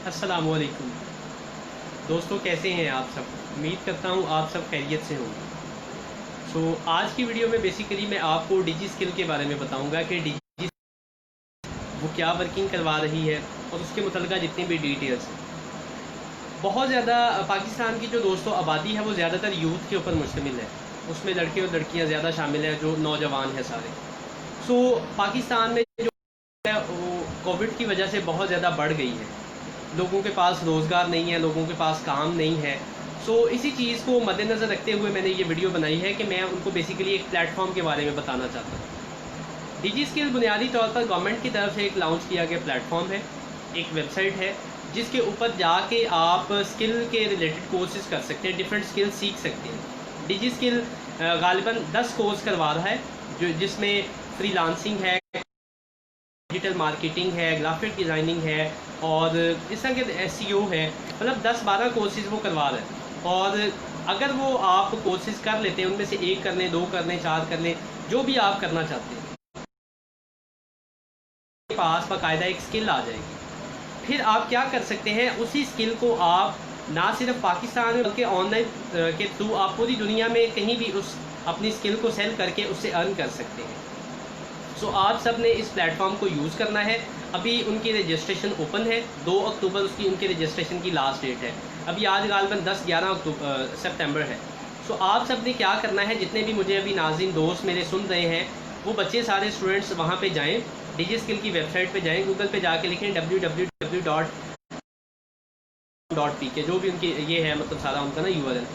अस्सलाम वालेकुम दोस्तों, कैसे हैं आप सब। उम्मीद करता हूँ आप सब खैरियत से होंगे। आज की वीडियो में बेसिकली मैं आपको डिजी स्किल के बारे में बताऊंगा कि डिजी वो क्या वर्किंग करवा रही है और उसके मुतल्लिक़ जितनी भी डिटेल्स हैं। बहुत ज़्यादा पाकिस्तान की जो दोस्तों आबादी है वो ज़्यादातर यूथ के ऊपर मुश्तमिल है। उसमें लड़के और लड़कियाँ ज़्यादा शामिल हैं, जो नौजवान हैं सारे। पाकिस्तान में जो है वो कोविड की वजह से बहुत ज़्यादा बढ़ गई है। लोगों के पास रोज़गार नहीं है, लोगों के पास काम नहीं है। इसी चीज़ को मद्देनज़र रखते हुए मैंने ये वीडियो बनाई है कि मैं उनको बेसिकली एक प्लेटफॉर्म के बारे में बताना चाहता हूँ। डिजी स्किल बुनियादी तौर पर गवर्नमेंट की तरफ से एक लॉन्च किया गया प्लेटफॉर्म है, एक वेबसाइट है जिसके ऊपर जाके आप स्किल के रिलेटेड कोर्सेज कर सकते हैं, डिफरेंट स्किल सीख सकते हैं। डिजी स्किल गालिबन 10 कोर्स करवा रहा है, जिसमें फ्रीलांसिंग है, डिजिटल मार्केटिंग है, ग्राफिक डिज़ाइनिंग है और इस तरह के एसईओ है। मतलब 10-12 कोर्सेज़ वो करवा रहे हैं। और अगर वो आप कोर्सेज़ कर लेते हैं, उनमें से 1 कर लें, 2 कर लें, 4 कर लें, जो भी आप करना चाहते हैं, आपके पास बाकायदा एक स्किल आ जाएगी। फिर आप क्या कर सकते हैं, उसी स्किल को आप ना सिर्फ पाकिस्तान में बल्कि ऑनलाइन के थ्रू आप पूरी दुनिया में कहीं भी उस अपनी स्किल को सेल करके उससे अर्न कर सकते हैं। आप सब ने इस प्लेटफॉर्म को यूज़ करना है। अभी उनकी रजिस्ट्रेशन ओपन है, 2 अक्टूबर उसकी उनके रजिस्ट्रेशन की लास्ट डेट है। अभी आज गालिबन 10-11 सितंबर है। आप सब ने क्या करना है, जितने भी मुझे अभी नाज़रीन दोस्त मेरे सुन रहे हैं, वो बच्चे सारे स्टूडेंट्स वहाँ पे जाएं, डिजी स्किल की वेबसाइट पे जाएं, गूगल पे जाके लिखें www.pk, जो भी उनकी ये है, मतलब सारा उनका ना URL,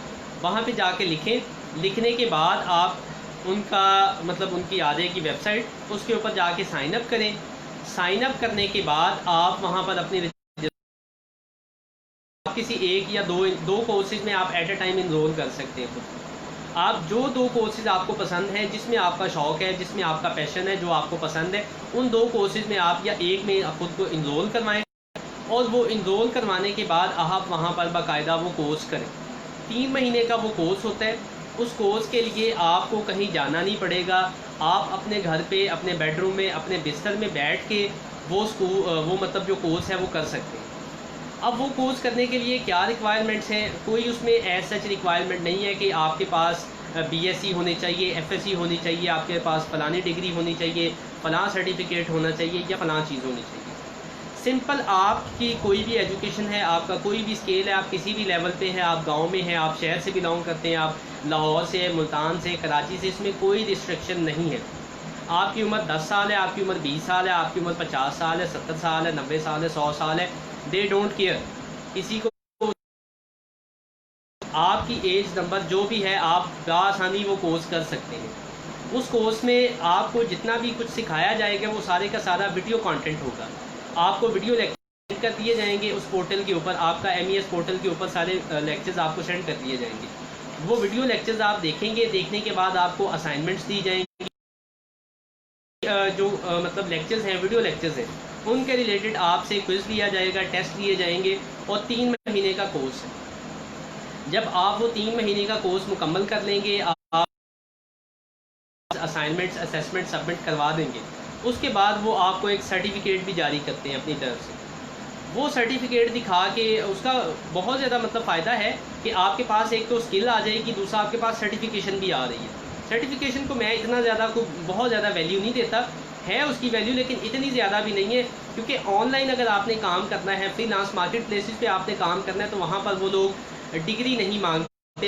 वहाँ पे जाके लिखें। लिखने के बाद आप उनका मतलब उनकी आ जाएगी वेबसाइट, उसके ऊपर जाके साइन अप करें। साइन अप करने के बाद आप वहाँ पर अपनी किसी एक या दो कोर्सेज में आप एट अ टाइम इनरोल कर सकते हैं। आप जो 2 कोर्सेज आपको पसंद है, जिसमें आपका शौक़ है, जिसमें आपका पैशन है, जो आपको पसंद है, उन 2 कोर्सेज में आप या एक में खुद को इनरोल करवाएं और वो इनरोल करवाने के बाद आप वहाँ पर बाकायदा वो कोर्स करें। 3 महीने का वो कोर्स होता है। उस कोर्स के लिए आपको कहीं जाना नहीं पड़ेगा। आप अपने घर पे, अपने बेडरूम में, अपने बिस्तर में बैठ के वो मतलब जो कोर्स है वो कर सकते हैं। अब वो कोर्स करने के लिए क्या रिक्वायरमेंट्स हैं, कोई उसमें एज सच रिक्वायरमेंट नहीं है कि आपके पास BSc होनी चाहिए, FSc होनी चाहिए, आपके पास फ़लानी डिग्री होनी चाहिए, फ़लाँ सर्टिफिकेट होना चाहिए या फ़लाँ चीज़ होनी चाहिए। सिंपल आपकी कोई भी एजुकेशन है, आपका कोई भी स्केल है, आप किसी भी लेवल पे हैं, आप गांव में हैं, आप शहर से बिलोंग करते हैं, आप लाहौर से, मुल्तान से, कराची से, इसमें कोई रिस्ट्रिक्शन नहीं है। आपकी उम्र 10 साल है, आपकी उम्र 20 साल है, आपकी उम्र 50 साल है, 70 साल है, 90 साल है, 100 साल है, दे डोंट केयर। किसी को आपकी एज नंबर जो भी है, आप बआसानी वो कोर्स कर सकते हैं। उस कोर्स में आपको जितना भी कुछ सिखाया जाएगा वो सारे का सारा वीडियो कंटेंट होगा। आपको वीडियो लेक्चर कर दिए जाएंगे उस पोर्टल के ऊपर, आपका MES पोर्टल के ऊपर सारे लेक्चर्स आपको सेंड कर दिए जाएंगे। वो वीडियो लेक्चर्स आप देखेंगे, देखने के बाद आपको असाइनमेंट्स दी जाएंगी। मतलब लेक्चर्स हैं, वीडियो लेक्चर्स हैं, उनके रिलेटेड आपसे क्विज लिया जाएगा, टेस्ट लिए जाएंगे और 3 महीने का कोर्स है। जब आप वो 3 महीने का कोर्स मुकम्मल कर लेंगे, आप असाइनमेंट्स, असेसमेंट सबमिट करवा देंगे, उसके बाद वो आपको एक सर्टिफिकेट भी जारी करते हैं अपनी तरफ से। वो सर्टिफिकेट दिखा के उसका बहुत ज़्यादा मतलब फ़ायदा है कि आपके पास एक तो स्किल आ जाएगी, दूसरा आपके पास सर्टिफिकेशन भी आ रही है। सर्टिफिकेशन को मैं इतना ज़्यादा बहुत ज़्यादा वैल्यू नहीं देता, है उसकी वैल्यू लेकिन इतनी ज़्यादा भी नहीं है, क्योंकि ऑनलाइन अगर आपने काम करना है, फ्रीलांस मार्केट प्लेसेस पे आपने काम करना है, तो वहाँ पर वो लोग डिग्री नहीं मांगते,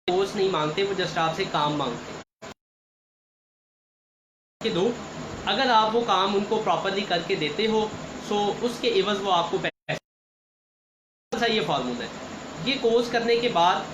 कोर्स नहीं मांगते, वो जस्ट आपसे काम मांगते हैं कि दो। अगर आप वो काम उनको प्रॉपरली करके देते हो, उसके एवज वो आपको पैसे। ये फार्मूला है। ये कोर्स करने के बाद